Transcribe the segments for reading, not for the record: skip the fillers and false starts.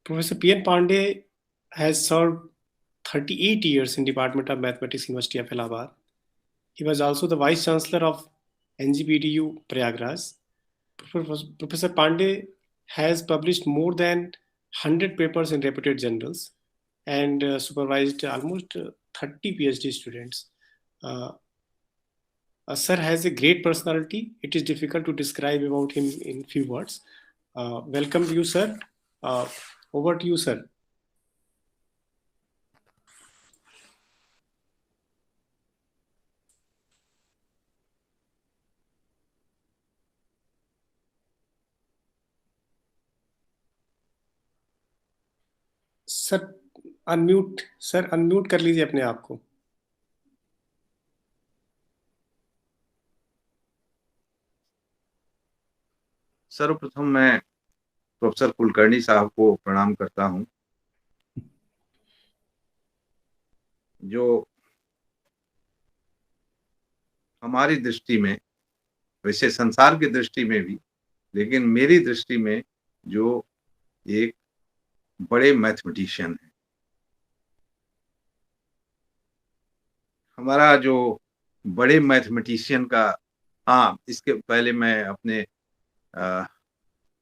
Professor P.N. Pandey has served 38 years in Department of Mathematics, University of Allahabad. He was also the Vice Chancellor of NGPDU Prayagraj. Professor Pandey has published more than 100 papers in reputed journals and supervised almost 30 PhD students. Sir has a great personality. It is difficult to describe about him in few words. Welcome to you, sir. Over to you, sir. Sir unmute कर लीजिए अपने आप को। सर्वप्रथम मैं professor Kulkarni साहब को प्रणाम करता हूं, जो हमारी दृष्टि में, वैसे संसार की दृष्टि में भी, लेकिन मेरी दृष्टि में जो एक बड़े मैथमेटिशियन है। हमारा जो बड़े मैथमेटिशियन का, इसके पहले मैं अपने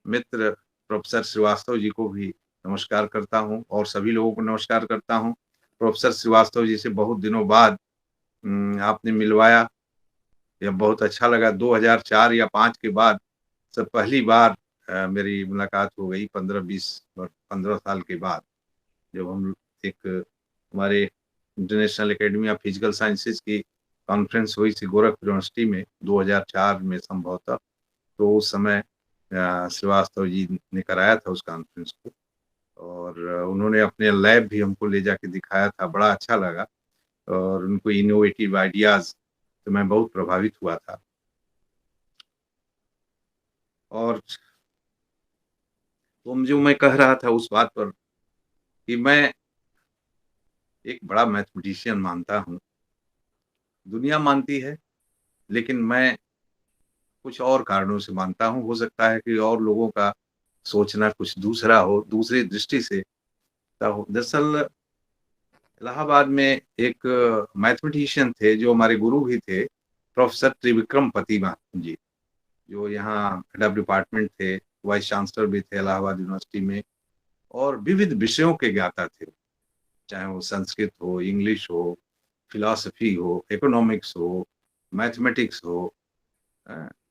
मित्र प्रोफेसर श्रीवास्तव जी को भी नमस्कार करता हूं और सभी लोगों को नमस्कार करता हूं। प्रोफेसर श्रीवास्तव जी से बहुत दिनों बाद आपने मिलवाया, यह बहुत अच्छा लगा। 2004 या 5 के बाद सब पहली बार मेरी मुलाकात हो गई, 15 साल के बाद, जब हम एक हमारे international academy of physical sciences की कॉन्फ्रेंस हुई थी गोरखपुर यूनिवर्सिटी में 2004 में संभवतः। तो उस समय श्रीवास्तव जी ने कराया था उस कॉन्फ्रेंस को, और उन्होंने अपने लैब भी हमको ले जाके दिखाया था, बड़ा अच्छा लगा, और उनको इनोवेटिव आइडियाज तो मैं बहुत प्रभावित हुआ था। और तो जो मैं कह रहा था उस बात पर कि मैं एक बड़ा मैथमेटिशियन मानता हूँ, दुनिया मानती है, लेकिन मैं कुछ और कारणों से मानता हूँ। हो सकता है कि और लोगों का सोचना कुछ दूसरा हो, दूसरी दृष्टि से हो। दरअसल इलाहाबाद में एक मैथमेटिशियन थे जो हमारे गुरु भी थे, प्रोफेसर त्रिविक्रम प्रतिमा जी, जो यहाँ हेड ऑफ डिपार्टमेंट थे, वाइस चांसलर भी थे इलाहाबाद यूनिवर्सिटी में, और विविध विषयों के ज्ञाता थे, चाहे वो संस्कृत हो, इंग्लिश हो, फिलॉसफी हो, इकोनॉमिक्स हो, मैथमेटिक्स हो।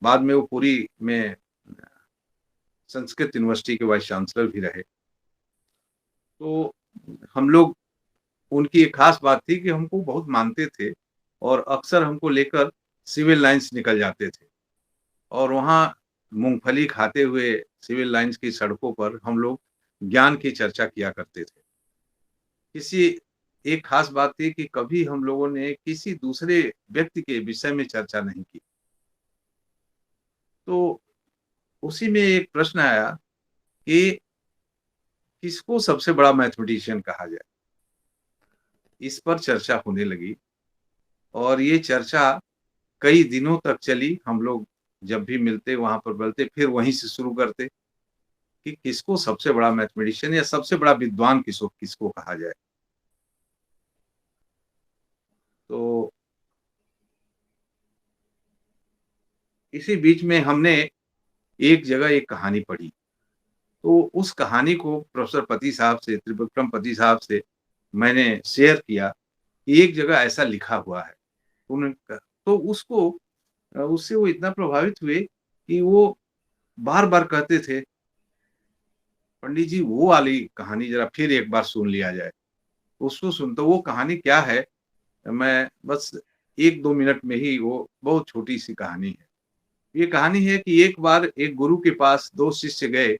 बाद में वो पूरी में संस्कृत यूनिवर्सिटी के वाइस चांसलर भी रहे। तो हम लोग, उनकी एक खास बात थी कि हमको बहुत मानते थे और अक्सर हमको लेकर सिविल लाइंस निकल जाते थे, और वहाँ मूंगफली खाते हुए सिविल लाइंस की सड़कों पर हम लोग ज्ञान की चर्चा किया करते थे। किसी एक खास बात थी कि कभी हम लोगों ने किसी दूसरे व्यक्ति के विषय में चर्चा नहीं की। तो उसी में एक प्रश्न आया कि किसको सबसे बड़ा मैथमेटिशियन कहा जाए। इस पर चर्चा होने लगी, और ये चर्चा कई दिनों तक चली। हम लोग जब भी मिलते वहां पर बोलते, फिर वहीं से शुरू करते कि किसको सबसे बड़ा मैथमेटिशियन या सबसे बड़ा विद्वान किसको किसको कहा जाए। तो इसी बीच में हमने एक जगह एक कहानी पढ़ी, तो उस कहानी को प्रोफेसर पति साहब से, त्रिविक्रम पति साहब से मैंने शेयर किया कि एक जगह ऐसा लिखा हुआ है। तो उसको, उससे वो इतना प्रभावित हुए कि वो बार बार कहते थे, पंडित जी वो वाली कहानी जरा फिर एक बार सुन लिया जाए। उसको सुन, तो वो कहानी क्या है, मैं बस 1-2 मिनट में ही, वो बहुत छोटी सी कहानी है। ये कहानी है कि एक बार एक गुरु के पास 2 शिष्य गए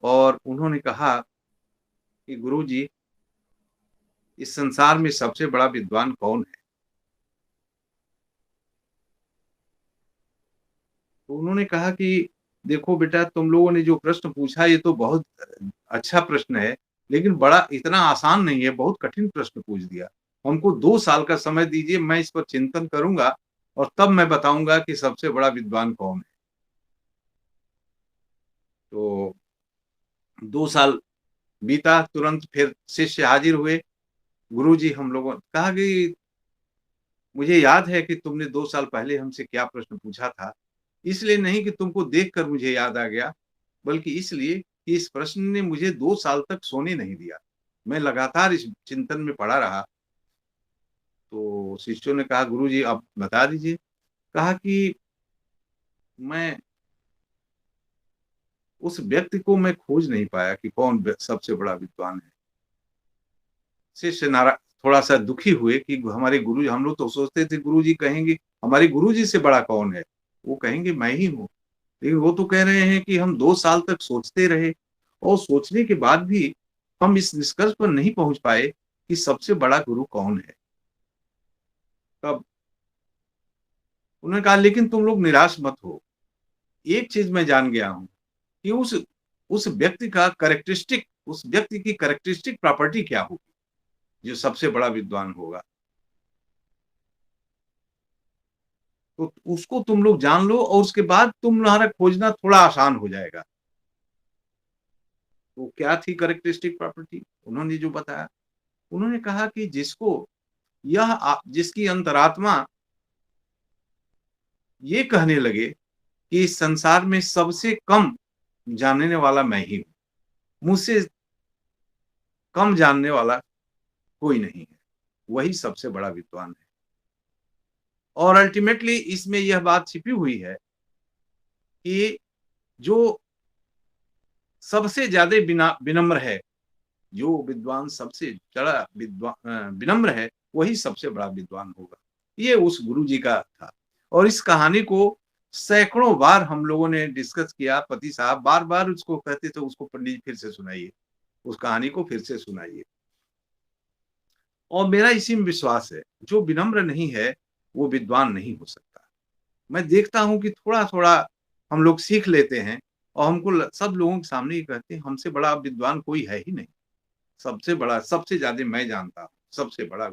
और उन्होंने कहा कि गुरु जी, इस संसार में सबसे बड़ा विद्वान कौन है? तो उन्होंने कहा कि देखो बेटा, तुम लोगों ने जो प्रश्न पूछा ये तो बहुत अच्छा प्रश्न है, लेकिन बड़ा इतना आसान नहीं है, बहुत कठिन प्रश्न पूछ दिया। हमको 2 साल का समय दीजिए, मैं इस पर चिंतन करूंगा और तब मैं बताऊंगा कि सबसे बड़ा विद्वान कौन है। तो 2 साल बीता, तुरंत फिर शिष्य हाजिर हुए। गुरुजी हम लोगों कहा कि मुझे याद है कि तुमने 2 साल पहले हमसे क्या प्रश्न पूछा था। इसलिए नहीं कि तुमको देखकर मुझे याद आ गया, बल्कि इसलिए कि इस प्रश्न ने मुझे 2 साल तक सोने नहीं दिया। मैं लगातार इस चिंतन में पड़ा रहा। तो शिष्यों ने कहा, गुरुजी आप बता दीजिए। कहा कि मैं उस व्यक्ति को मैं खोज नहीं पाया कि कौन सबसे बड़ा विद्वान है। शिष्य थोड़ा-सा दुखी हुए कि हमारे गुरु, हम लोग तो सोचते थे गुरुजी कहेंगे हमारे गुरुजी से बड़ा कौन है? वो कहेंगे मैं ही हूँ। लेकिन वो तो कह रहे हैं कि हम 2 साल तक सोचते रहे और सोचने के बाद भी हम इस निष्कर्ष पर नहीं पहुँच पाए कि सबसे बड़ा गुरु कौन है? तब उन्होंने कहा, लेकिन तुम लोग निराश मत हो। एक चीज़ मैं जान गया हूँ कि उस व्यक्ति का कैरेक्टरिस्टिक, उस व्यक्ति की कैरेक्टरिस्टिक प्रॉपर्टी क्या होगी, जो सबसे बड़ा विद्वान होगा। तो उसको तुम लोग जान लो और उसके बाद तुम्हारा खोजना थोड़ा आसान हो जाएगा। तो क्या थी कैरेक्टरिस्टिक प्रॉपर्टी? उन्होंने जो बताया, उन्होंने कहा कि जिसकी अंतरात्मा ये कहने लगे कि इस संसार में सबसे कम जानने वाला मैं ही हूँ, मुझसे कम जानने वाला कोई नहीं है, वही सबसे बड़ा विद्वान है। और अल्टीमेटली इसमें यह बात छिपी हुई है कि जो सबसे ज्यादा विनम्र है, जो विद्वान सबसे बड़ा विनम्र है, वही सबसे बड़ा विद्वान होगा। ये उस गुरु जी का था। और इस कहानी को सैकड़ों बार हम लोगों ने डिस्कस किया। पति साहब बार बार उसको कहते थे, उसको पंडित जी फिर से सुनाइए, उस कहानी को फिर से सुनाइए। और मेरा इसी में विश्वास है, जो विनम्र नहीं है वो विद्वान नहीं हो सकता। मैं देखता हूँ कि थोड़ा थोड़ा हम लोग सीख लेते हैं और हमको सब लोगों के सामने ही कहते हैं हमसे बड़ा विद्वान कोई है ही नहीं, सबसे बड़ा, सबसे ज्यादा मैं जानता हूँ, सबसे बड़ा।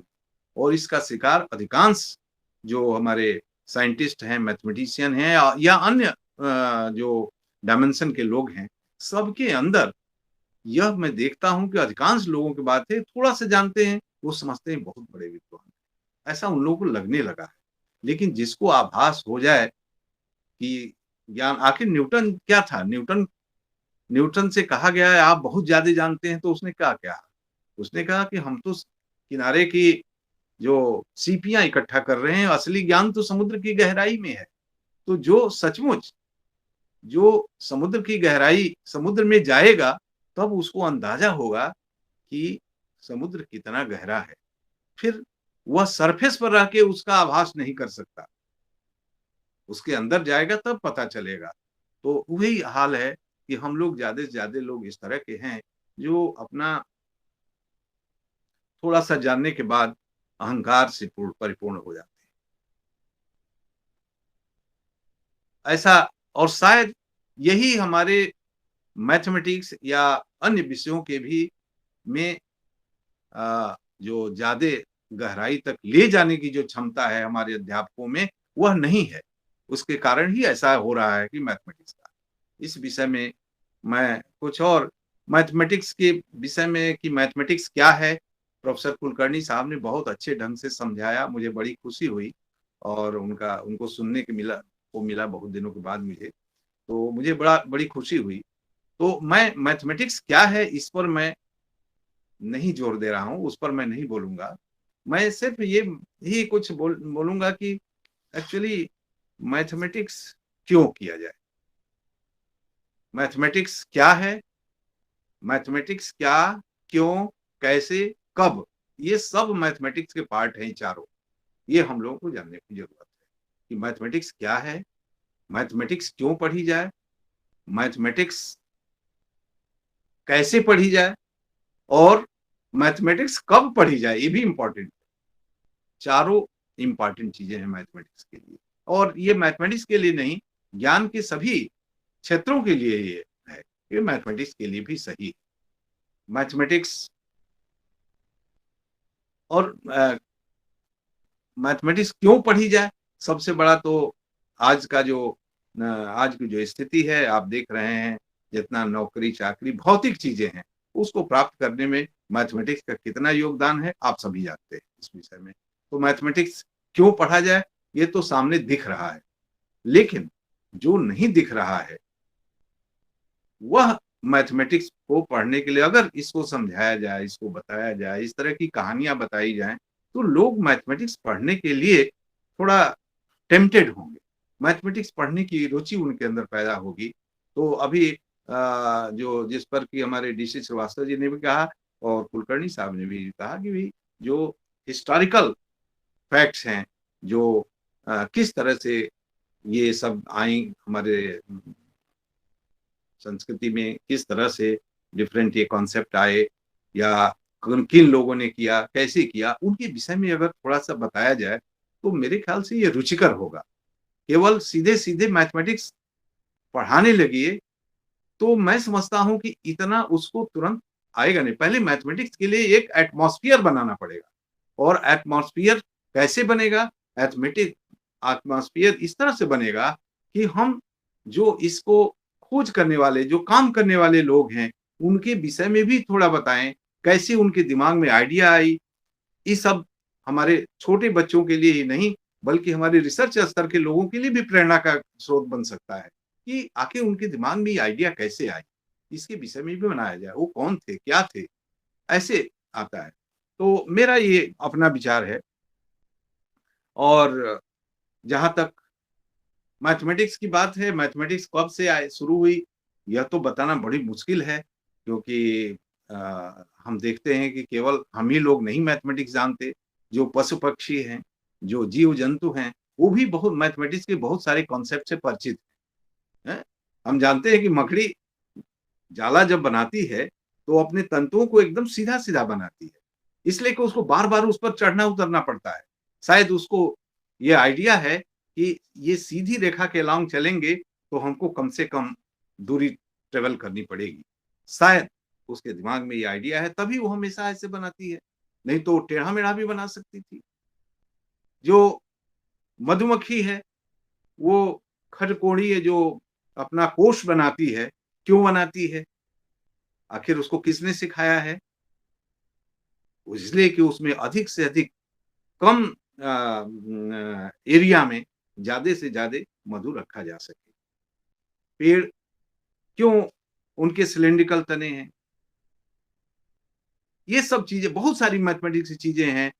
और इसका शिकार अधिकांश जो हमारे साइंटिस्ट हैं, मैथमेटिशियन हैं या अन्य जो डायमेंशन के लोग हैं, सबके अंदर यह मैं देखता हूं कि अधिकांश लोगों की बात है, थोड़ा सा जानते हैं वो समझते हैं बहुत बड़े विद्वान, ऐसा उन लोगों को लगने लगा है। लेकिन जिसको आभास हो जाए कि ज्ञान, आखिर न्यूटन क्या था, न्यूटन से कहा गया है आप बहुत ज्यादा जानते हैं, तो उसने क्या कहा? उसने कहा कि हम तो किनारे की जो सीपियां इकट्ठा कर रहे हैं, असली ज्ञान तो समुद्र की गहराई में है। तो जो सचमुच जो समुद्र की गहराई, समुद्र में जाएगा, तब उसको अंदाजा होगा कि समुद्र कितना गहरा है। फिर वह सरफेस पर रह के उसका आभास नहीं कर सकता, उसके अंदर जाएगा तब पता चलेगा। तो वही हाल है कि हम लोग ज्यादा से ज्यादा लोग इस तरह के हैं जो अपना थोड़ा सा जानने के बाद अहंकार से परिपूर्ण हो जाते हैं, ऐसा। और शायद यही हमारे मैथमेटिक्स या अन्य विषयों के भी में जो ज्यादा गहराई तक ले जाने की जो क्षमता है हमारे अध्यापकों में, वह नहीं है। उसके कारण ही ऐसा हो रहा है कि मैथमेटिक्स का इस विषय में मैं कुछ और मैथमेटिक्स के विषय में कि मैथमेटिक्स क्या है, प्रोफेसर कुलकर्णी साहब ने बहुत अच्छे ढंग से समझाया, मुझे बड़ी खुशी हुई। और उनको सुनने के मिला बहुत दिनों के बाद मुझे, तो मुझे बड़ी खुशी हुई। तो मैं मैथमेटिक्स क्या है इस पर मैं नहीं जोर दे रहा हूँ, उस पर मैं नहीं बोलूंगा। मैं सिर्फ ये ही कुछ बोलूंगा कि एक्चुअली मैथमेटिक्स क्यों किया जाए, मैथमेटिक्स क्या है, मैथमेटिक्स क्या, क्यों, कैसे, कब, ये सब मैथमेटिक्स के पार्ट हैं चारों। ये हम लोगों को जानने की जरूरत है कि मैथमेटिक्स क्या है, मैथमेटिक्स क्यों पढ़ी जाए, मैथमेटिक्स कैसे पढ़ी जाए, और मैथमेटिक्स कब पढ़ी जाए, ये भी इंपॉर्टेंट। चारों इंपॉर्टेंट चीजें हैं मैथमेटिक्स के लिए। और ये मैथमेटिक्स के लिए नहीं, ज्ञान के सभी क्षेत्रों के लिए ये है, ये मैथमेटिक्स के लिए भी सही है। मैथमेटिक्स और मैथमेटिक्स क्यों पढ़ी जाए, सबसे बड़ा तो आज की जो स्थिति है, आप देख रहे हैं जितना नौकरी चाकरी भौतिक चीजें हैं, उसको प्राप्त करने में मैथमेटिक्स का कितना योगदान है आप सभी जानते हैं इस विषय में। तो मैथमेटिक्स क्यों पढ़ा जाए ये तो सामने दिख रहा है, लेकिन जो नहीं दिख रहा है वह मैथमेटिक्स को पढ़ने के लिए अगर इसको समझाया जाए, इसको बताया जाए, इस तरह की कहानियां बताई जाएं, तो लोग मैथमेटिक्स पढ़ने के लिए थोड़ा टेम्प्टेड होंगे, मैथमेटिक्स पढ़ने की रुचि उनके अंदर पैदा होगी। तो अभी जो जिस पर कि हमारे डीसी श्रीवास्तव जी ने भी कहा और कुलकर्णी साहब ने भी कहा कि भाई जो हिस्टोरिकल फैक्ट्स हैं, जो किस तरह से ये सब आई हमारे संस्कृति में, किस तरह से डिफरेंट ये कॉन्सेप्ट आए या किन लोगों ने किया, कैसे किया, उनके विषय में अगर थोड़ा सा बताया जाए तो मेरे ख्याल से ये रुचिकर होगा। केवल सीधे सीधे मैथमेटिक्स पढ़ाने लगिए तो मैं समझता हूं कि इतना उसको तुरंत आएगा नहीं। पहले मैथमेटिक्स के लिए एक एटमॉस्फियर बनाना पड़ेगा, और एटमॉस्फियर कैसे बनेगा? एथमेटिक एटमॉस्फियर इस तरह से बनेगा कि हम जो इसको खोज करने वाले, जो काम करने वाले लोग हैं, उनके विषय में भी थोड़ा बताएं, कैसे उनके दिमाग में आइडिया आई। ये सब हमारे छोटे बच्चों के लिए ही नहीं बल्कि हमारे रिसर्च स्तर के लोगों के लिए भी प्रेरणा का स्रोत बन सकता है कि आखिर उनके दिमाग में ये आइडिया कैसे आई, इसके विषय में भी बनाया जाए, वो कौन थे, क्या थे, ऐसे आता है। तो मेरा ये अपना विचार है। और जहां तक मैथमेटिक्स की बात है, मैथमेटिक्स कब से शुरू हुई यह तो बताना बड़ी मुश्किल है, क्योंकि हम देखते हैं कि केवल हम ही लोग नहीं मैथमेटिक्स जानते, जो पशु पक्षी हैं, जो जीव जंतु हैं, वो भी बहुत मैथमेटिक्स के बहुत सारे कॉन्सेप्ट से परिचित हैं। हम जानते हैं कि मकड़ी जाला जब बनाती है तो अपने तंतुओं को एकदम सीधा सीधा बनाती है, इसलिए कि उसको बार बार उस पर चढ़ना उतरना पड़ता है। शायद उसको ये आइडिया है कि ये सीधी रेखा के अलॉन्ग चलेंगे तो हमको कम से कम दूरी ट्रेवल करनी पड़ेगी। शायद उसके दिमाग में ये आइडिया है, तभी वो हमेशा ऐसे बनाती है, नहीं तो टेढ़ा मेढ़ा भी बना सकती थी। जो मधुमक्खी है वो खरकोड़ी है, जो अपना कोष बनाती है, क्यों बनाती है? आखिर उसको किसने सिखाया है? इसलिए कि उसमें अधिक से अधिक कम एरिया में ज्यादा से ज्यादा मधु रखा जा सके। पेड़ क्यों उनके सिलेंड्रिकल तने हैं? ये सब चीजें, बहुत सारी मैथमेटिक्स की चीजें हैं,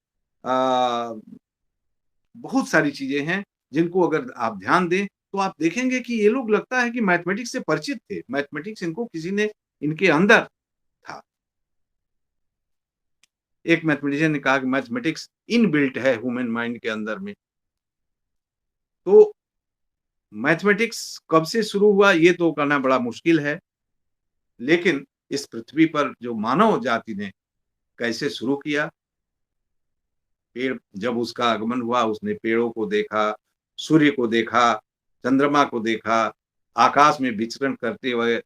बहुत सारी चीजें हैं जिनको अगर आप ध्यान दें तो आप देखेंगे कि ये लोग लगता है कि मैथमेटिक्स से परिचित थे, मैथमेटिक्स इनको किसी ने इनके अंदर था। एक मैथमेटिशियन ने कहा कि मैथमेटिक्स इनबिल्ट है ह्यूमन माइंड के अंदर में। तो मैथमेटिक्स कब से शुरू हुआ ये तो कहना बड़ा मुश्किल है, लेकिन इस पृथ्वी पर जो मानव जाति ने कैसे शुरू किया, पेड़ जब उसका आगमन हुआ उसने पेड़ों को देखा, सूर्य को देखा, चंद्रमा को देखा, आकाश में विचरण करते हुए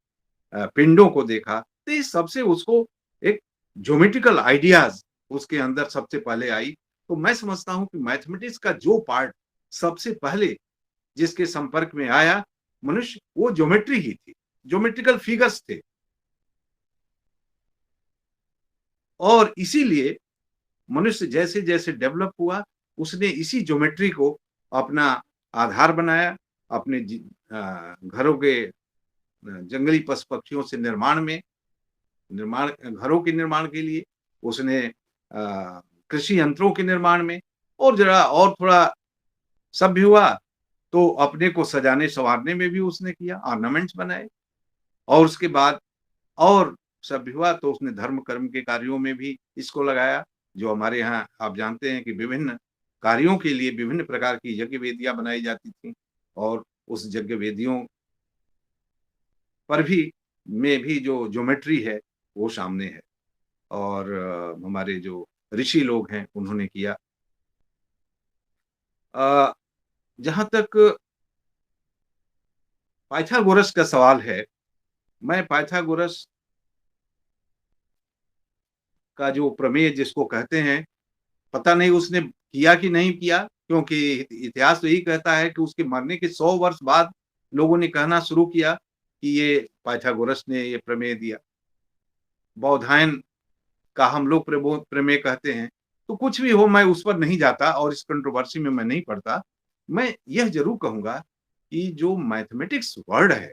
पिंडों को देखा, तो इस सबसे उसको एक ज्योमेट्रिकल आइडियाज उसके अंदर सबसे पहले आई। तो मैं समझता हूं कि मैथमेटिक्स का जो पार्ट सबसे पहले जिसके संपर्क में आया मनुष्य, वो ज्योमेट्री ही थी, ज्योमेट्रिकल फिगर्स थे। और इसीलिए मनुष्य जैसे जैसे डेवलप हुआ उसने इसी ज्योमेट्री को अपना आधार बनाया, अपने घरों के जंगली पशु पक्षियों से घरों के निर्माण के लिए, उसने कृषि यंत्रों के निर्माण में, और जरा और थोड़ा सभ्य हुआ तो अपने को सजाने संवारने में भी उसने किया, ऑर्नामेंट्स बनाए। और उसके बाद और सभ्य हुआ तो उसने धर्म कर्म के कार्यों में भी इसको लगाया। जो हमारे यहाँ आप जानते हैं कि विभिन्न कार्यों के लिए विभिन्न प्रकार की यज्ञ वेदियां बनाई जाती थी, और उस यज्ञ वेदियों पर भी में भी जो ज्योमेट्री है वो सामने है। और हमारे जो ऋषि लोग हैं उन्होंने किया। जहां तक पाइथागोरस का सवाल है, मैं पाइथागोरस का जो प्रमेय जिसको कहते हैं, पता नहीं उसने किया कि नहीं किया, क्योंकि इतिहास तो यही कहता है कि उसके मरने के 100 वर्ष बाद लोगों ने कहना शुरू किया कि ये पाइथागोरस ने ये प्रमेय दिया। बौधायन का हम लोग प्रमेय कहते हैं। तो कुछ भी हो, मैं उस पर नहीं जाता और इस कंट्रोवर्सी में मैं नहीं पड़ता। मैं यह ज़रूर कहूँगा कि जो मैथमेटिक्स वर्ड है,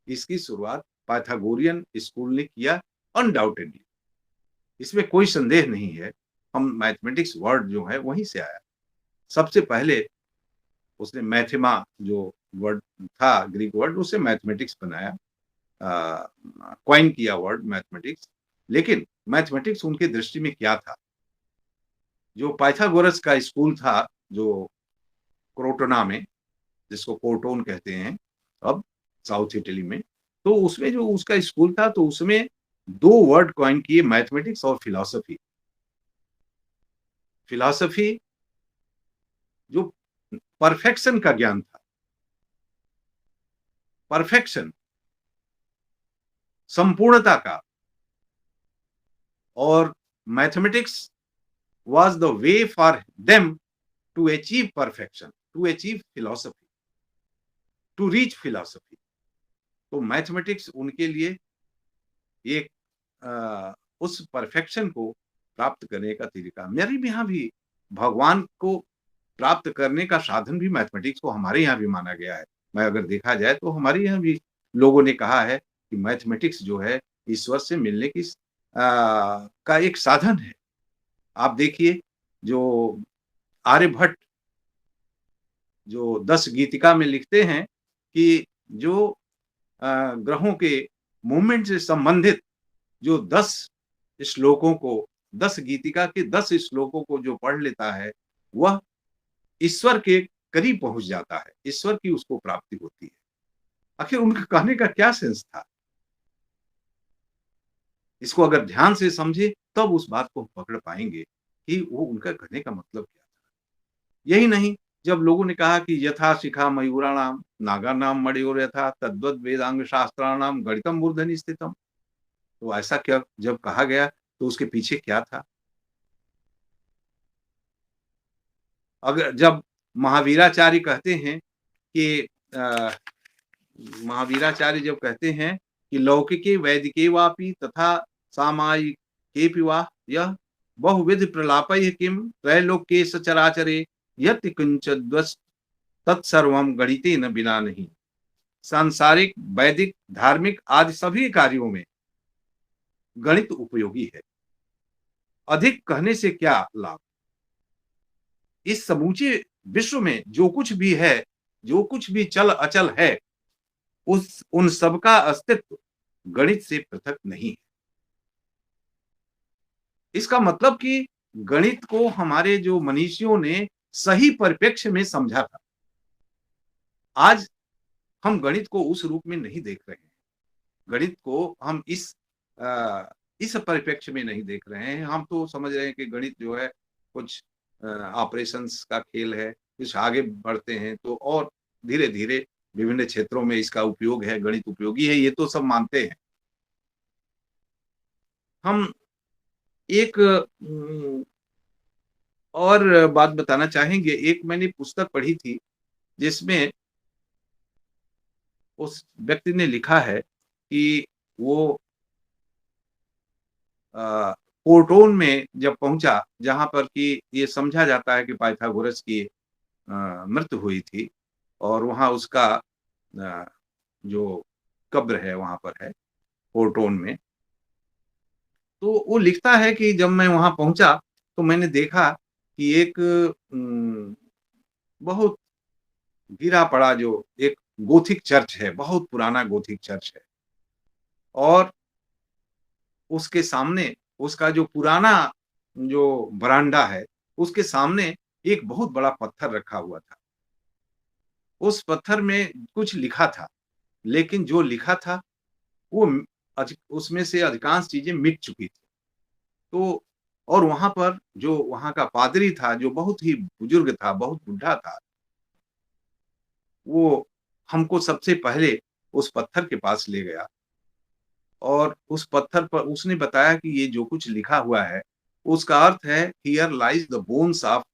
इसकी शुरुआत पाइथागोरियन स्कूल ने किया अनडाउटेडली, इसमें कोई संदेह नहीं है। हम मैथमेटिक्स वर्ड जो है वहीं से आया। सबसे पहले उसने मैथेमा जो वर्ड था, ग्रीक वर्ड, उससे मैथमेटिक्स बनाया, कॉइन किया वर्ड मैथमेटिक्स। लेकिन मैथमेटिक्स उनकी दृष्टि में क्या था? जो पाइथागोरस का स्कूल था, जो क्रोटोना में, जिसको कोर्टोन कहते हैं अब साउथ इटली में, तो उसमें जो उसका स्कूल था, तो उसमें 2 वर्ड कॉइन किए, मैथमेटिक्स और फिलॉसफी। फिलॉसफी जो परफेक्शन का ज्ञान था, परफेक्शन, संपूर्णता का, और mathematics was the way for them to achieve perfection, to achieve philosophy, to reach philosophy. तो मैथमेटिक्स उनके लिए एक उस परफेक्शन को प्राप्त करने का तरीका। मेरे यहाँ भी भगवान को प्राप्त करने का साधन भी मैथमेटिक्स को हमारे यहाँ भी माना गया है। मैं अगर देखा जाए तो हमारे यहाँ भी लोगों ने कहा है कि मैथमेटिक्स जो है ईश्वर से मिलने की का एक साधन है। आप देखिए, जो आर्यभट्ट जो 10 गीतिका में लिखते हैं कि जो ग्रहों के मूवमेंट से संबंधित जो 10 श्लोकों को, 10 गीतिका के 10 श्लोकों को जो पढ़ लेता है, वह ईश्वर के करीब पहुंच जाता है, ईश्वर की उसको प्राप्ति होती है। आखिर उनका कहने का क्या सेंस था? इसको अगर ध्यान से समझे तब उस बात को पकड़ पाएंगे कि वो उनका कहने का मतलब क्या था। यही नहीं, जब लोगों ने कहा कि यथा शिखा मयूराणाम नागानाम मणियोर यथा तद्वद वेदांग शास्त्राणाम गणितम मूर्धनि स्थितम, तो ऐसा क्या जब कहा गया तो उसके पीछे क्या था? अगर जब महावीराचार्य कहते हैं कि महावीराचार्य जब कहते हैं कि लौकिके वैदिके वापि तथा सामायिकेपि वा यह बहुविध प्रलापैः किम त्रैलोक्ये सचराचरे यत् किंचिद्वस् तत्सर्वं गणितेन बिना नहीं। सांसारिक, वैदिक, धार्मिक आदि सभी कार्यों में गणित उपयोगी है। अधिक कहने से क्या लाभ? इस समूचे विश्व में जो कुछ भी है, जो कुछ भी चल अचल है, उन सबका अस्तित्व गणित से पृथक नहीं है। इसका मतलब कि गणित को हमारे जो मनीषियों ने सही परिप्रेक्ष्य में समझा था। आज हम गणित को उस रूप में नहीं देख रहे हैं। गणित को हम इस परिप्रेक्ष्य में नहीं देख रहे हैं। हम तो समझ रहे हैं कि गणित जो है कुछ ऑपरेशंस का खेल है, कुछ आगे बढ़ते हैं तो और धीरे धीरे विभिन्न क्षेत्रों में इसका उपयोग है, गणित उपयोगी है, ये तो सब मानते हैं। हम एक और बात बताना चाहेंगे। एक मैंने पुस्तक पढ़ी थी जिसमें उस व्यक्ति ने लिखा है कि वो पोर्टोन में जब पहुंचा, जहां पर कि ये समझा जाता है कि पाइथागोरस की मृत्यु हुई थी, और वहां उसका जो कब्र है वहां पर है पोर्टोन में। तो वो लिखता है कि जब मैं वहां पहुंचा तो मैंने देखा कि एक बहुत गिरा पड़ा जो एक गोथिक चर्च है, बहुत पुराना गोथिक चर्च है, और उसके सामने उसका जो पुराना जो बरांडा है, उसके सामने एक बहुत बड़ा पत्थर रखा हुआ था। उस पत्थर में कुछ लिखा था, लेकिन जो लिखा था वो उसमें से अधिकांश चीजें मिट चुकी थी। तो और वहां पर जो वहां का पादरी था, जो बहुत ही बुजुर्ग था, बहुत बुढ़ा था, वो हमको सबसे पहले उस पत्थर के पास ले गया, और उस पत्थर पर उसने बताया कि ये जो कुछ लिखा हुआ है उसका अर्थ है here lies the bones of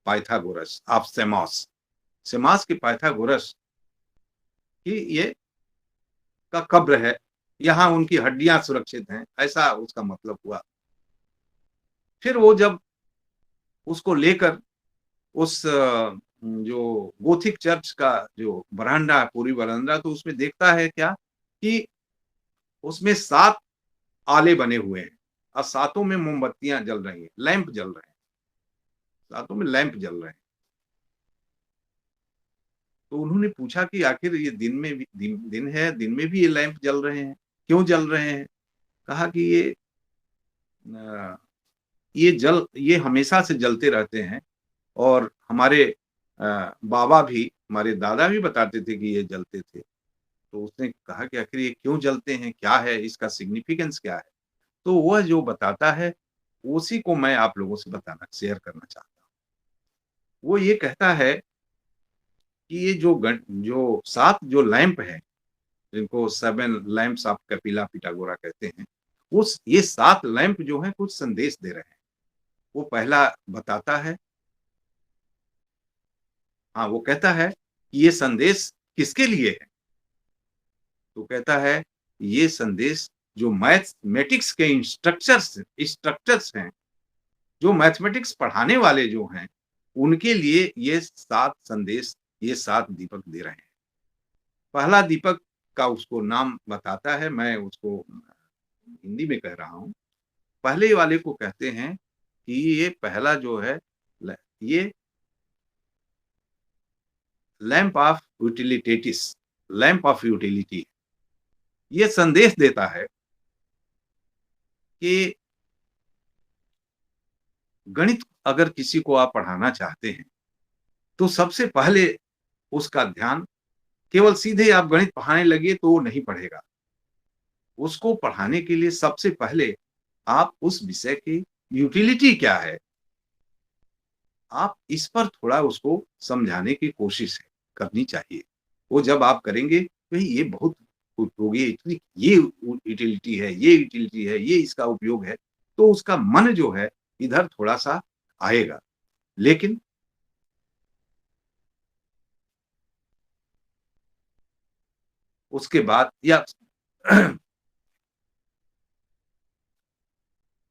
Pythagoras of Samos. Samos के पाइथागोरस की ये का कब्र है, यहाँ उनकी हड्डियां सुरक्षित हैं, ऐसा उसका मतलब हुआ। फिर वो जब उसको लेकर उस जो गोथिक चर्च का जो बरामदा, पूरी बरामदा, तो उसमें देखता है क्या कि उसमें 7 आले बने हुए हैं और सातों में मोमबत्तियां जल रही हैं, लैंप जल रहे हैं, सातों में लैंप जल रहे हैं। तो उन्होंने पूछा कि आखिर ये दिन में भी दिन है, दिन में भी ये लैंप जल रहे हैं, क्यों जल रहे हैं? कहा कि ये हमेशा से जलते रहते हैं और हमारे बाबा भी, हमारे दादा भी बताते थे कि ये जलते थे। तो उसने कहा कि आखिर ये क्यों जलते हैं, क्या है इसका सिग्निफिकेंस क्या है? तो वह जो बताता है, उसी को मैं आप लोगों से शेयर करना चाहता हूँ। वो ये कहता है कि ये जो 7 जो लैंप है, जिनको 7 लैंप्स ऑफ कपिला पिटागोरा कहते हैं, ये 7 लैंप जो हैं कुछ संदेश दे रहे हैं। वो पहला बताता है, हाँ, वो कहता है कि ये संदेश किसके लिए है? तो कहता है ये संदेश जो मैथमेटिक्स के इंस्ट्रक्टर्स हैं, जो मैथमेटिक्स पढ़ाने वाले जो हैं, उनके लिए ये 7 संदेश, ये 7 दीपक दे रहे हैं। पहला दीपक का उसको नाम बताता है, मैं उसको हिंदी में कह रहा हूँ। पहले वाले को कहते हैं कि ये पहला जो है ये लैंप ऑफ यूटिलिटेटिस, लैंप ऑफ यूटिलिटी। ये संदेश देता है कि गणित अगर किसी को आप पढ़ाना चाहते हैं, तो सबसे पहले उसका ध्यान केवल सीधे आप गणित पढ़ाने लगे तो वो नहीं पढ़ेगा। उसको पढ़ाने के लिए सबसे पहले आप उस विषय की यूटिलिटी क्या है, आप इस पर थोड़ा उसको समझाने की कोशिश करनी चाहिए। वो जब आप करेंगे तो ये बहुत होगी, इतनी ये यूटिलिटी है, ये यूटिलिटी है, ये इसका उपयोग है, तो उसका मन जो है इधर थोड़ा-सा आएगा। लेकिन उसके बाद या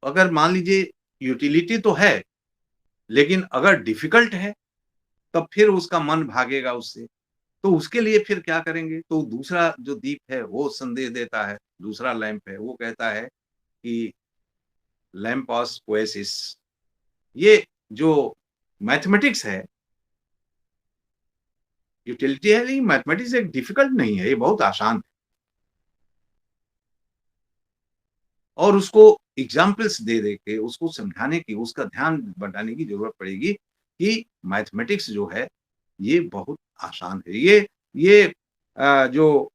अगर मान लीजिए यूटिलिटी तो है, लेकिन अगर डिफिकल्ट है, तब फिर उसका मन भागेगा उससे। तो उसके लिए फिर क्या करेंगे? तो दूसरा जो दीप है वो संदेश देता है, दूसरा लैंप है, वो कहता है कि लैंपॉस पोएसिस। ये जो मैथमेटिक्स है, यूटिलिटी है, लेकिन मैथमेटिक्स एक डिफिकल्ट नहीं है, ये बहुत आसान है। और उसको एग्जाम्पल्स दे के उसको समझाने की, उसका ध्यान बटाने की जरूरत पड़ेगी कि मैथमेटिक्स जो है ये बहुत आसान है। ये जो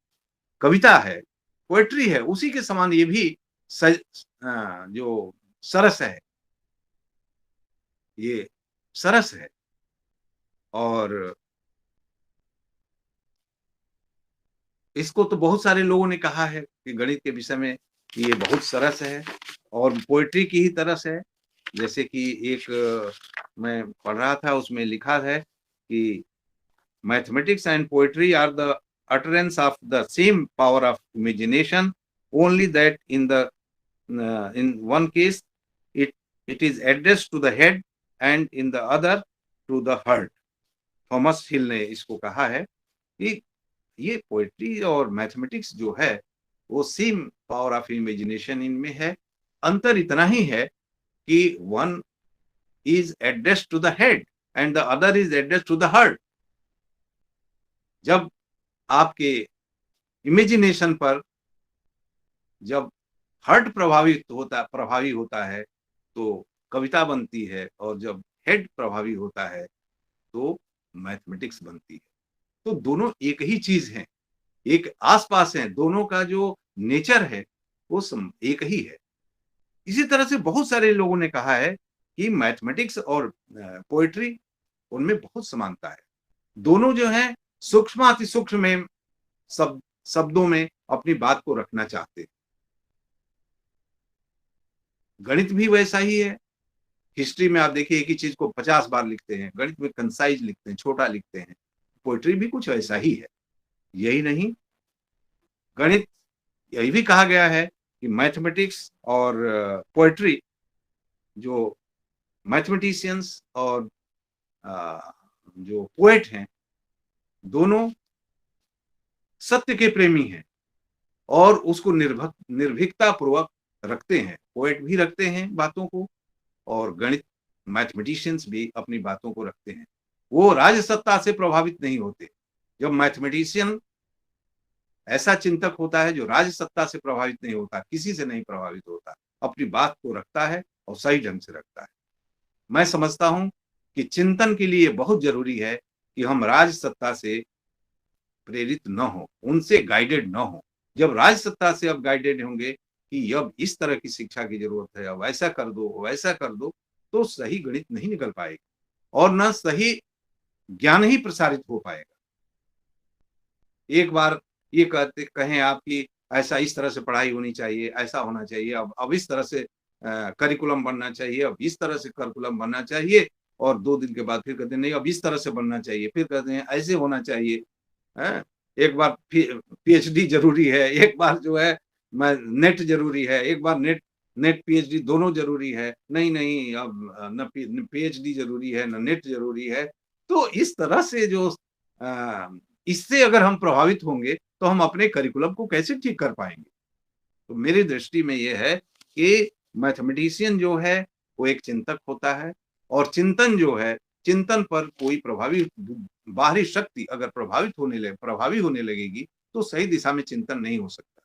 कविता है, पोएट्री है, उसी के समान ये भी जो सरस है, ये सरस है। और इसको तो बहुत सारे लोगों ने कहा है कि गणित के विषय में ये बहुत सरस है और पोएट्री की ही तरह है। जैसे कि एक मैं पढ़ रहा था, उसमें लिखा है कि mathematics and poetry are the utterance of the same power of imagination, only that in one case it is addressed to the head and in the other to the heart। Thomas Hill ने इसको कहा है कि ये poetry और mathematics जो है वो सेम पावर ऑफ इमेजिनेशन इनमें है। अंतर इतना ही है कि one is addressed to the head and the other is addressed to the heart. जब आपके इमेजिनेशन पर जब हार्ट प्रभावी होता है तो कविता बनती है, और जब हेड प्रभावी होता है तो मैथमेटिक्स बनती है। तो दोनों एक ही चीज है, एक आसपास है, दोनों का जो नेचर है वो एक ही है। इसी तरह से बहुत सारे लोगों ने कहा है कि मैथमेटिक्स और पोएट्री, उनमें बहुत समानता है। दोनों जो है सूक्ष्म अति सूक्ष्म में शब्दों में अपनी बात को रखना चाहते हैं। गणित भी वैसा ही है। हिस्ट्री में आप देखिए एक ही चीज को 50 बार लिखते हैं, गणित में कंसाइज लिखते हैं, छोटा लिखते हैं। पोएट्री भी कुछ ऐसा ही है। यही नहीं, गणित यही भी कहा गया है कि मैथमेटिक्स और पोएट्री, जो मैथमेटिशियंस और जो पोएट हैं, दोनों सत्य के प्रेमी हैं और उसको निर्भीकता पूर्वक रखते हैं। पोएट भी रखते हैं बातों को, और गणित मैथमेटिशियंस भी अपनी बातों को रखते हैं। वो राजसत्ता से प्रभावित नहीं होते। जब मैथमेटिशियन ऐसा चिंतक होता है जो राजसत्ता से प्रभावित नहीं होता, किसी से नहीं प्रभावित होता, अपनी बात को रखता है और सही ढंग से रखता है। मैं समझता हूं कि चिंतन के लिए बहुत जरूरी है कि हम राजसत्ता से प्रेरित न हो, उनसे गाइडेड न हो। जब राजसत्ता से अब गाइडेड होंगे कि अब इस तरह की शिक्षा की जरूरत है, अब ऐसा कर दो, वैसा कर दो, तो सही गणित नहीं निकल पाएगा और न सही ज्ञान ही प्रसारित हो पाएगा। एक बार ये कहते कहें आप कि ऐसा इस तरह से पढ़ाई होनी चाहिए, ऐसा होना चाहिए, अब इस तरह से करिकुलम बनना चाहिए, अब इस तरह से करिकुलम बनना चाहिए, और 2 दिन के बाद फिर कहते हैं नहीं अब इस तरह से बनना चाहिए, फिर कहते हैं ऐसे होना चाहिए। है, एक बार पीएचडी जरूरी है, एक बार जो है मैं नेट जरूरी है, एक बार नेट नेट पीएचडी दोनों जरूरी है, नहीं नहीं अब न पीएचडी जरूरी है न नेट जरूरी है। तो इस तरह से जो इससे अगर हम प्रभावित होंगे तो हम अपने करिकुलम को कैसे ठीक कर पाएंगे। तो मेरी दृष्टि में यह है कि मैथमेटिशियन जो है वो एक चिंतक होता है, और चिंतन जो है, चिंतन पर कोई प्रभावी बाहरी शक्ति अगर प्रभावी होने लगेगी तो सही दिशा में चिंतन नहीं हो सकता।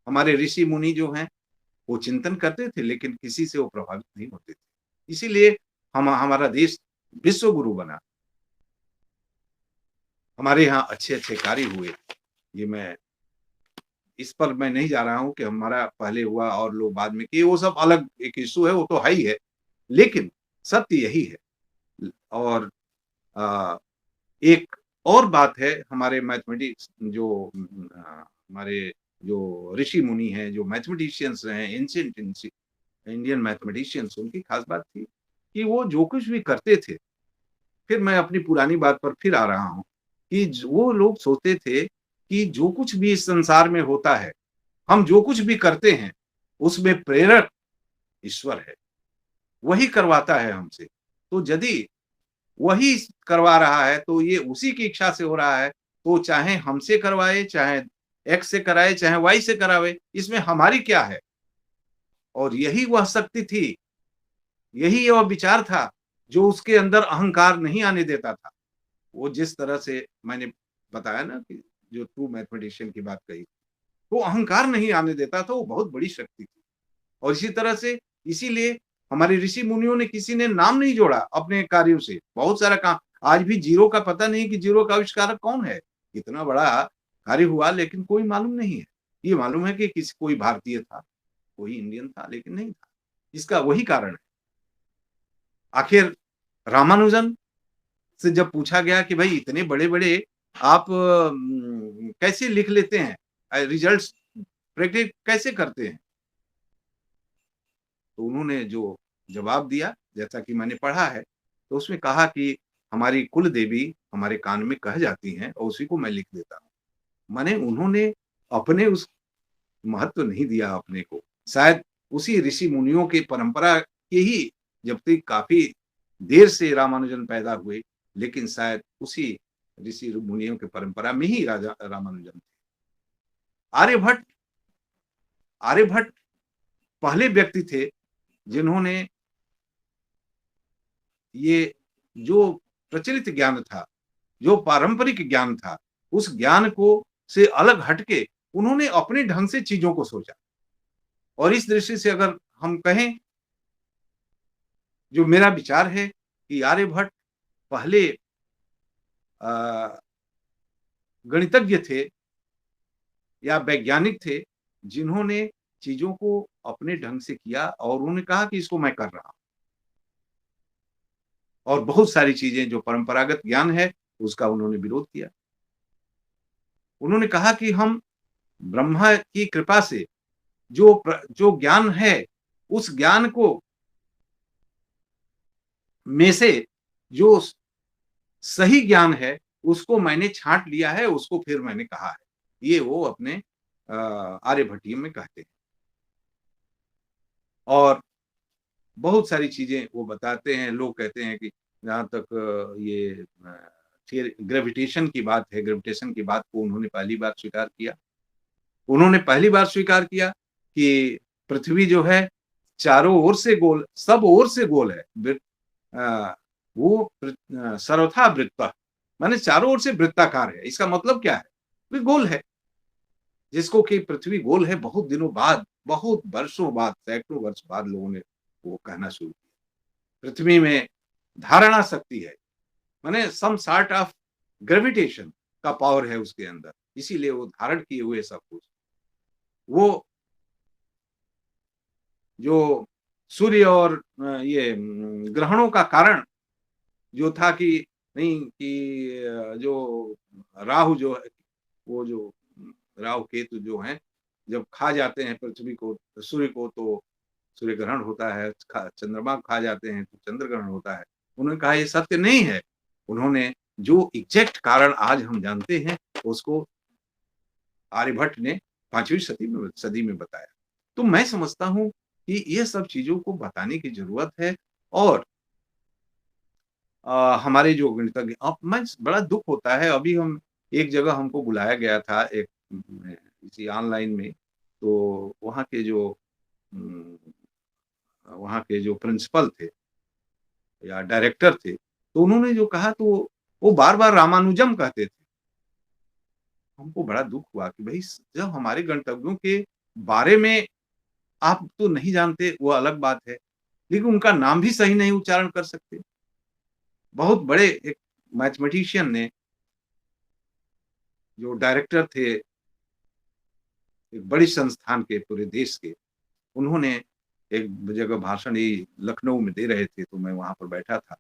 हमारे ऋषि मुनि जो हैं वो चिंतन करते थे लेकिन किसी से वो प्रभावित नहीं होते थे, इसीलिए हमारा देश विश्व गुरु बना। हमारे यहाँ अच्छे अच्छे कार्य हुए। ये मैं इस पर मैं नहीं जा रहा हूं कि हमारा पहले हुआ और लोग बाद में किए, वो सब अलग एक इशू है, वो तो है ही है, लेकिन सत्य यही है। और एक और बात है, हमारे मैथमेटिक्स जो हमारे जो ऋषि मुनि हैं, जो मैथमेटिशियंस हैं, एंशिएंट इंडियन मैथमेटिशियंस, उनकी खास बात थी कि वो जो कुछ भी करते थे, फिर मैं अपनी पुरानी बात पर फिर आ रहा हूं कि वो लोग सोचते थे कि जो कुछ भी इस संसार में होता है, हम जो कुछ भी करते हैं, उसमें प्रेरक ईश्वर है, वही करवाता है हमसे। तो यदि वही करवा रहा है तो ये उसी की इच्छा से हो रहा है, तो चाहे हमसे करवाए, चाहे एक्स से कराए, चाहे वाई से करावे, इसमें हमारी क्या है। और यही वह शक्ति थी, यही वह विचार था जो उसके अंदर अहंकार नहीं आने देता था। वो जिस तरह से मैंने बताया ना कि जो ट्रू मैथमेटिशियन की बात कही, वो अहंकार नहीं आने देता था, वो बहुत बड़ी शक्ति थी। और इसी तरह से, इसीलिए हमारे ऋषि मुनियों ने किसी ने नाम नहीं जोड़ा अपने कार्यों से। बहुत सारा काम, आज भी जीरो का पता नहीं कि जीरो का आविष्कारक कौन है। इतना बड़ा कार्य हुआ लेकिन कोई मालूम नहीं है। ये मालूम है कि कोई भारतीय था, कोई इंडियन था, लेकिन नहीं था। इसका वही कारण है। आखिर रामानुजन से जब पूछा गया कि भाई इतने बड़े बड़े आप कैसे लिख लेते हैं, रिजल्ट्स प्रेडिक्ट कैसे करते हैं, तो उन्होंने जो जवाब दिया, जैसा कि मैंने पढ़ा है, तो उसमें कहा कि हमारी कुल देवी हमारे कान में कह जाती हैं और उसी को मैं लिख देता हूँ। माने उन्होंने अपने उस महत्व नहीं दिया अपने को। शायद उसी ऋषि मुनियों की परंपरा के ही, जबकि काफी देर से रामानुजन पैदा हुए, लेकिन शायद उसी ऋषि मुनियों की परंपरा में ही राजा रामानुजन थे। आर्यभट्ट आर्यभट्ट पहले व्यक्ति थे जिन्होंने ये जो प्रचलित ज्ञान था, जो पारंपरिक ज्ञान था, उस ज्ञान को से अलग हटके उन्होंने अपने ढंग से चीजों को सोचा। और इस दृष्टि से अगर हम कहें, जो मेरा विचार है कि आर्यभट्ट पहले गणितज्ञ थे या वैज्ञानिक थे, जिन्होंने चीजों को अपने ढंग से किया और उन्होंने कहा कि इसको मैं कर रहा हूं। और बहुत सारी चीजें जो परंपरागत ज्ञान है उसका उन्होंने विरोध किया। उन्होंने कहा कि हम ब्रह्मा की कृपा से जो ज्ञान है, उस ज्ञान को में से जो सही ज्ञान है उसको मैंने छांट लिया है, उसको फिर मैंने कहा है। ये वो अपने आर्यभट्टियम में कहते हैं। और बहुत सारी चीजें वो बताते हैं। लोग कहते हैं कि जहाँ तक ये ग्रेविटेशन की बात है, ग्रेविटेशन की बात को उन्होंने पहली बार स्वीकार किया। उन्होंने पहली बार स्वीकार किया कि पृथ्वी जो है चारों ओर से गोल, सब ओर से गोल है। वो सर्वथा वृत्त, माने चारों ओर से वृत्ताकार है। इसका मतलब क्या है? वे गोल है। जिसको कि पृथ्वी गोल है, बहुत दिनों बाद, बहुत वर्षों बाद, सैकड़ों वर्ष बाद लोगों ने वो कहना शुरू किया। पृथ्वी में धारणा शक्ति है, माने सम सॉर्ट ऑफ ग्रेविटेशन का पावर है उसके अंदर, इसीलिए वो धारण किए हुए सब कुछ। वो जो सूर्य और ये ग्रहणों का कारण जो था कि नहीं कि जो राहु जो है, वो जो राहु केतु जो है जब खा जाते हैं पृथ्वी को, सूर्य को, तो सूर्य ग्रहण होता है। चंद्रमा खा जाते हैं तो चंद्र ग्रहण होता है। उन्होंने कहा ये सत्य नहीं है। उन्होंने जो एग्जैक्ट कारण आज हम जानते हैं उसको आर्यभट्ट ने 5वीं सदी में बताया। तो मैं समझता हूं कि ये सब चीजों को बताने की जरूरत है। और हमारे जो गणितज्ञ, अब मैं बड़ा दुख होता है, अभी हम एक जगह हमको बुलाया गया था एक इसी ऑनलाइन में, तो वहाँ के जो प्रिंसिपल थे या डायरेक्टर थे, तो उन्होंने जो कहा तो वो बार बार रामानुजम कहते थे। हमको बड़ा दुख हुआ कि भाई जब हमारे गणितज्ञों के बारे में आप तो नहीं जानते वो अलग बात है, लेकिन उनका नाम भी सही नहीं उच्चारण कर सकते। बहुत बड़े एक मैथमेटिशियन ने, जो डायरेक्टर थे एक बड़ी संस्थान के पूरे देश के, उन्होंने एक जगह भाषण ही लखनऊ में दे रहे थे, तो मैं वहां पर बैठा था।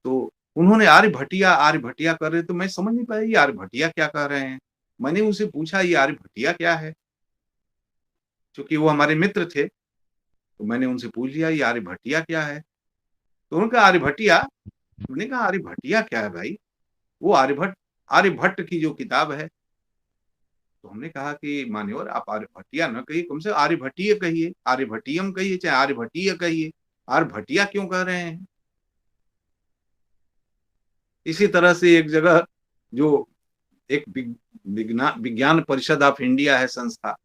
तो उन्होंने आर्यभट्टिया आर्यभट्टिया कर रहे, तो मैं समझ नहीं पाया ये आर्यभट्टिया क्या कह रहे हैं। मैंने उनसे पूछा ये आर्यभट्टिया क्या है, क्योंकि वो हमारे मित्र थे। तो मैंने उनसे पूछ लिया ये आर्यभट्टिया क्या है। तो उन्होंने कहा आर्यभट्टिया। मैंने कहा आर्यभट्टिया क्या है भाई? वो आर्यभट्ट की जो किताब है। तो हमने कहा कि मान्यवर आप आर्यभट्टिया न कहिए, कम से आर्यभट्टीय कहिए, आर्यभट्टियम कहिए, चाहे आर्यभट्टीय कहिए, आर्यभट्टिया क्यों कह रहे हैं? इसी तरह से एक जगह जो एक विज्ञान परिषद ऑफ इंडिया है संस्था,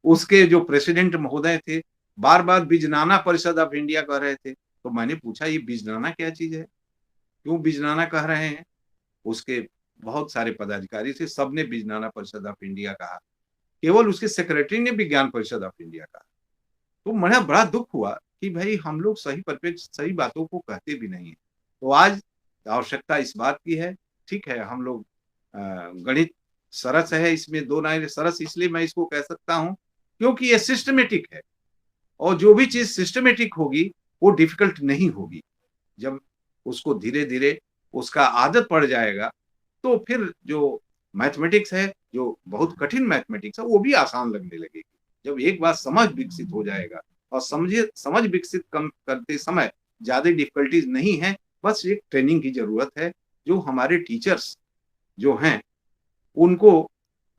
उसके जो प्रेसिडेंट महोदय थे बार बार बिजनाना परिषद ऑफ इंडिया कह रहे थे। तो मैंने पूछा ये बिजनाना क्या चीज है, क्यों बिजनाना कह रहे हैं? उसके बहुत सारे पदाधिकारी थे, सबने बिजनाना परिषद ऑफ इंडिया कहा, केवल उसके सेक्रेटरी ने विज्ञान परिषद ऑफ इंडिया कहा। तो मेरा बड़ा दुख हुआ कि भाई हम लोग सही परिप्रेक्ष्य सही बातों को कहते भी नहीं है। तो आज आवश्यकता इस बात की है, ठीक है हम लोग गणित सरस है, इसमें दो ना, सरस इसलिए मैं इसको कह सकता हूं क्योंकि ये सिस्टमेटिक है, और जो भी चीज सिस्टमेटिक होगी वो डिफिकल्ट नहीं होगी। जब उसको धीरे धीरे उसका आदत पड़ जाएगा तो फिर जो मैथमेटिक्स है, जो बहुत कठिन मैथमेटिक्स है, वो भी आसान लगने लगेगी। जब एक बार समझ विकसित हो जाएगा, और समझ विकसित कम करते समय ज्यादा डिफिकल्टीज नहीं है, बस एक ट्रेनिंग की जरूरत है। जो हमारे टीचर्स जो हैं उनको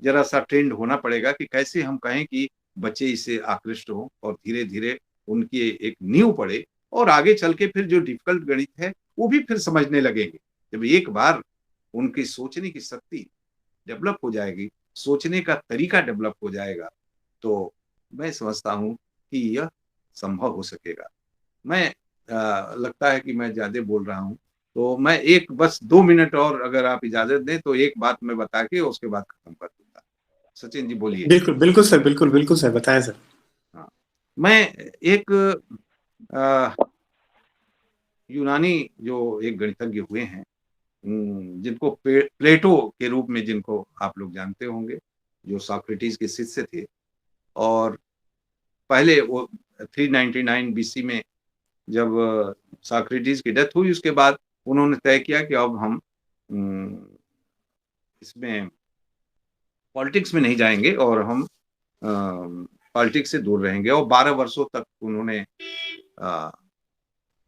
जरा सा ट्रेंड होना पड़ेगा कि कैसे हम कहें कि बच्चे इससे आकृष्ट हो और धीरे धीरे उनकी एक नींव पड़े, और आगे चल के फिर जो डिफिकल्ट गणित है वो भी फिर समझने लगेंगे। जब एक बार उनकी सोचने की शक्ति डेवलप हो जाएगी, सोचने का तरीका डेवलप हो जाएगा, तो मैं समझता हूं कि यह संभव हो सकेगा। मैं लगता है कि मैं ज्यादा बोल रहा हूं, तो मैं एक बस 2 मिनट और अगर आप इजाजत दें तो एक बात मैं बता के उसके बाद खत्म कर दूंगा। सचिन जी बोलिए। बिल्कुल बिल्कुल सर, बिल्कुल बिल्कुल सर, बताएं सर। हाँ, मैं एक यूनानी जो एक गणितज्ञ हुए हैं, जिनको प्लेटो के रूप में जिनको आप लोग जानते होंगे, जो सॉक्रेटिस के शिष्य थे, और पहले वो 399 बीसी में जब सॉक्रेटिस की डेथ हुई, उसके बाद उन्होंने तय किया कि अब हम इसमें पॉलिटिक्स में नहीं जाएंगे और हम पॉलिटिक्स से दूर रहेंगे। और 12 वर्षों तक उन्होंने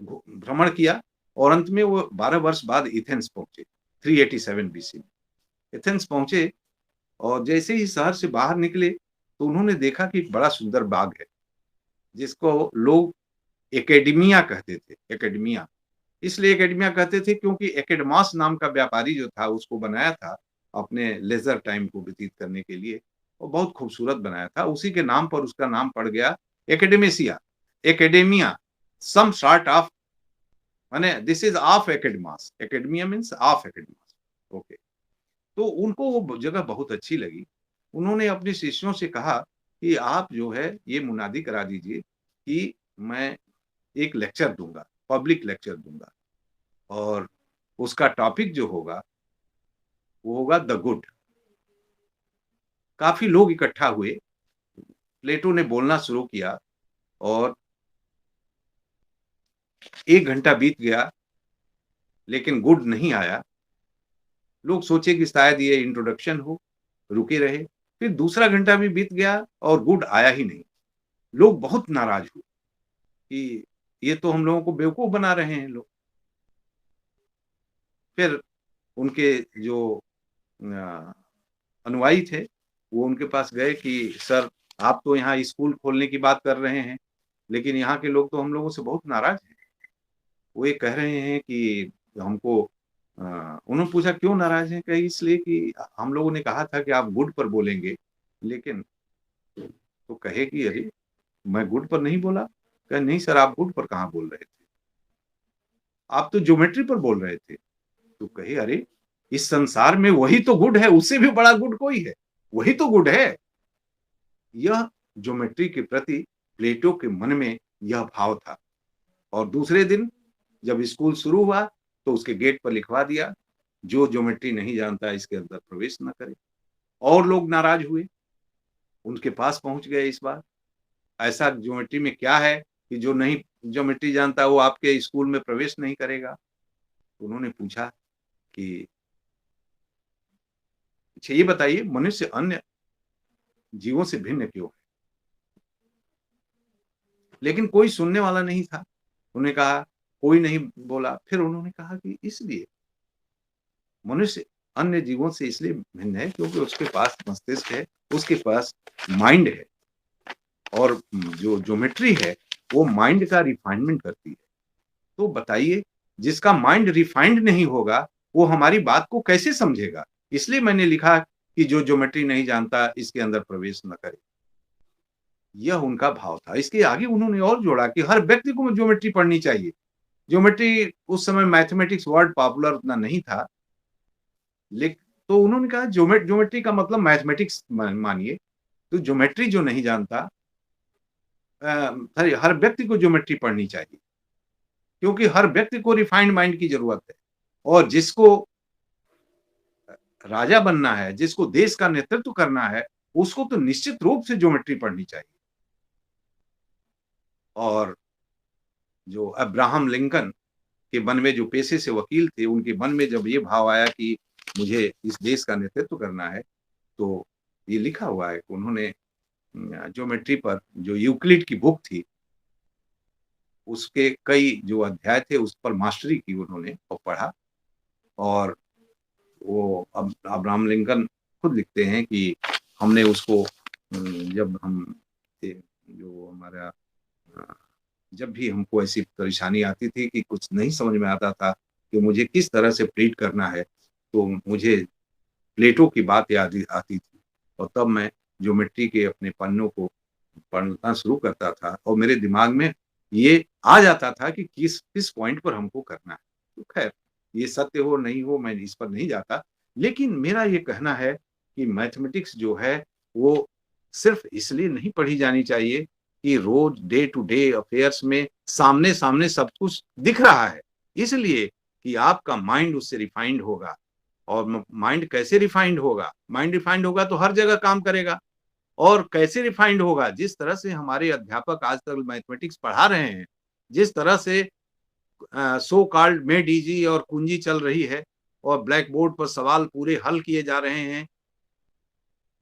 भ्रमण किया, और अंत में वो 12 वर्ष बाद एथेंस पहुंचे 387 बीसी में। एथेंस पहुंचे, और जैसे ही शहर से बाहर निकले तो उन्होंने देखा कि एक बड़ा सुंदर बाग है जिसको लोग एकेडमिया कहते थे। एकेडमिया इसलिए एकेडमिया कहते थे क्योंकि एकेडमास नाम का व्यापारी जो था उसको बनाया था अपने लेजर टाइम को व्यतीत करने के लिए, और बहुत खूबसूरत बनाया था। उसी के नाम पर उसका नाम पड़ गया एकेडेमेसिया, एकेडेमिया, सम सॉर्ट ऑफ, माने this is of Academus, academia means of Academus. Okay, तो उनको वो जगह बहुत अच्छी लगी। उन्होंने अपने शिष्यों से कहा कि आप जो है ये मुनादी करा दीजिए कि मैं एक लेक्चर दूंगा, पब्लिक लेक्चर दूंगा, और उसका टॉपिक जो होगा वो होगा द गुड। काफी लोग इकट्ठा हुए, प्लेटो ने बोलना शुरू किया और 1 घंटा बीत गया लेकिन गुड नहीं आया। लोग सोचे कि शायद ये इंट्रोडक्शन हो, रुके रहे। फिर दूसरा घंटा भी बीत गया और गुड आया ही नहीं। लोग बहुत नाराज हुए कि ये तो हम लोगों को बेवकूफ बना रहे हैं लोग। फिर उनके जो अनुयायी थे वो उनके पास गए कि सर, आप तो यहाँ स्कूल खोलने की बात कर रहे हैं लेकिन यहाँ के लोग तो हम लोगों से बहुत नाराज हैं। वो ये कह रहे हैं कि हमको उन्होंने पूछा क्यों नाराज हैं? कही इसलिए कि हम लोगों ने कहा था कि आप गुड पर बोलेंगे, लेकिन तो कहे कि अरे मैं गुड पर नहीं बोला। कहे नहीं सर, आप गुड पर कहाँ बोल रहे थे, आप तो ज्योमेट्री पर बोल रहे थे। तो कहे अरे इस संसार में वही तो गुड है, उससे भी बड़ा गुड कोई है, वही तो गुड है। यह ज्योमेट्री के प्रति प्लेटो के मन में यह भाव था। और दूसरे दिन जब स्कूल शुरू हुआ तो उसके गेट पर लिखवा दिया, जो ज्योमेट्री नहीं जानता इसके अंदर प्रवेश न करे। और लोग नाराज हुए, उनके पास पहुंच गए। इस बार ऐसा ज्योमेट्री में क्या है कि जो नहीं ज्योमेट्री जानता वो आपके स्कूल में प्रवेश नहीं करेगा? उन्होंने पूछा कि अच्छा ये बताइए, मनुष्य अन्य जीवों से भिन्न क्यों है? लेकिन कोई सुनने वाला नहीं था। उन्होंने कहा, कोई नहीं बोला। फिर उन्होंने कहा कि इसलिए मनुष्य अन्य जीवों से इसलिए भिन्न है क्योंकि उसके पास मस्तिष्क है, उसके पास माइंड है, और जो ज्योमेट्री है वो माइंड का रिफाइनमेंट करती है। तो बताइए, जिसका माइंड रिफाइंड नहीं होगा वो हमारी बात को कैसे समझेगा? इसलिए मैंने लिखा कि जो ज्योमेट्री नहीं जानता इसके अंदर प्रवेश न करे। यह उनका भाव था। इसके आगे उन्होंने और जोड़ा कि हर व्यक्ति को ज्योमेट्री पढ़नी चाहिए। ज्योमेट्री उस समय मैथमेटिक्स वर्ड पॉपुलर उतना नहीं था, लेकिन तो उन्होंने कहा ज्योमेट्री का मतलब मैथमेटिक्स मानिए। तो ज्योमेट्री जो नहीं जानता, हर व्यक्ति को ज्योमेट्री पढ़नी चाहिए, क्योंकि हर व्यक्ति को रिफाइंड माइंड की जरूरत है। और जिसको राजा बनना है, जिसको देश का नेतृत्व करना है, उसको तो निश्चित रूप से ज्योमेट्री पढ़नी चाहिए। और जो अब्राहम लिंकन के मन में, जो पेशे से वकील थे, उनके मन में जब ये भाव आया कि मुझे इस देश का नेतृत्व करना है, तो ये लिखा हुआ है कि उन्होंने ज्योमेट्री पर जो यूक्लिड की बुक थी उसके कई जो अध्याय थे उस पर मास्टरी की उन्होंने और पढ़ा। और वो अब अब्राहम लिंकन खुद लिखते हैं कि हमने उसको जब हम जो हमारा जब भी हमको ऐसी परेशानी आती थी कि कुछ नहीं समझ में आता था कि मुझे किस तरह से प्लीट करना है, तो मुझे प्लेटो की बात याद आती थी, और तब मैं ज्योमेट्री के अपने पन्नों को पढ़ना शुरू करता था और मेरे दिमाग में ये आ जाता था कि किस किस पॉइंट पर हमको करना है। तो खैर, ये सत्य हो नहीं हो मैं इस पर नहीं जाता, लेकिन मेरा ये कहना है कि मैथमेटिक्स जो है वो सिर्फ इसलिए नहीं पढ़ी जानी चाहिए कि रोज डे टू डे अफेयर्स में सामने सामने सब कुछ दिख रहा है, इसलिए कि आपका माइंड उससे रिफाइंड होगा। और माइंड कैसे रिफाइंड होगा? माइंड रिफाइंड होगा तो हर जगह काम करेगा। और कैसे रिफाइंड होगा? जिस तरह से हमारे अध्यापक आज तक मैथमेटिक्स पढ़ा रहे हैं, जिस तरह से सो कॉल्ड मेड इजी और कुंजी चल रही है और ब्लैक बोर्ड पर सवाल पूरे हल किए जा रहे हैं,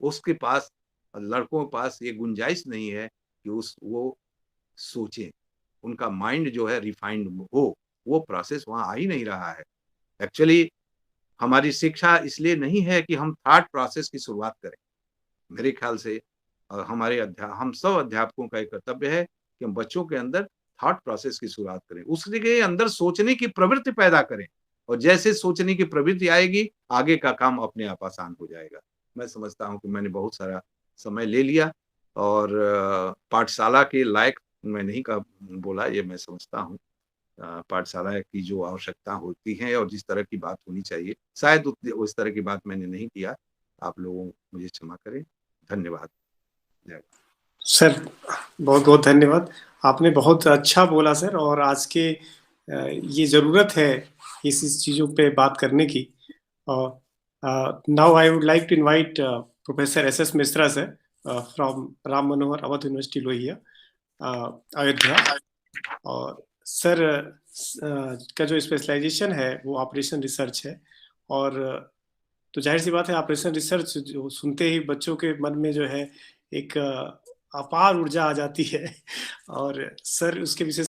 उसके पास, लड़कों के पास ये गुंजाइश नहीं है कि वो सोचें, उनका माइंड जो है रिफाइंड हो। वो प्रोसेस वहां आ ही नहीं रहा है। एक्चुअली हमारी शिक्षा इसलिए नहीं है कि हम थॉट प्रोसेस की शुरुआत करें। मेरे ख्याल से और हम सब अध्यापकों का एक कर्तव्य है कि हम बच्चों के अंदर थॉट प्रोसेस की शुरुआत करें, उसके अंदर सोचने की प्रवृत्ति पैदा करें, और जैसे सोचने की प्रवृत्ति आएगी, आगे का काम अपने आप आसान हो जाएगा। मैं समझता हूँ कि मैंने बहुत सारा समय ले लिया, और पाठशाला के लायक मैं नहीं बोला, ये मैं समझता हूँ। पाठशाला की जो आवश्यकता होती है और जिस तरह की बात होनी चाहिए, शायद उस तरह की बात मैंने नहीं किया। आप लोग मुझे क्षमा करें। धन्यवाद। जय। सर बहुत बहुत धन्यवाद। आपने बहुत अच्छा बोला सर, और आज के ये ज़रूरत है इस चीज़ों पे बात करने की। और now I would like to invite professor S Mishra sir from Ram Manohar Awadh university Lohia, Ayodhya. और सर का जो स्पेशलाइजेशन है वो ऑपरेशन रिसर्च है। और तो जाहिर सी बात है, ऑपरेशन रिसर्च जो सुनते ही बच्चों के मन में जो है एक अपार ऊर्जा आ जाती है। और सर उसके विशेष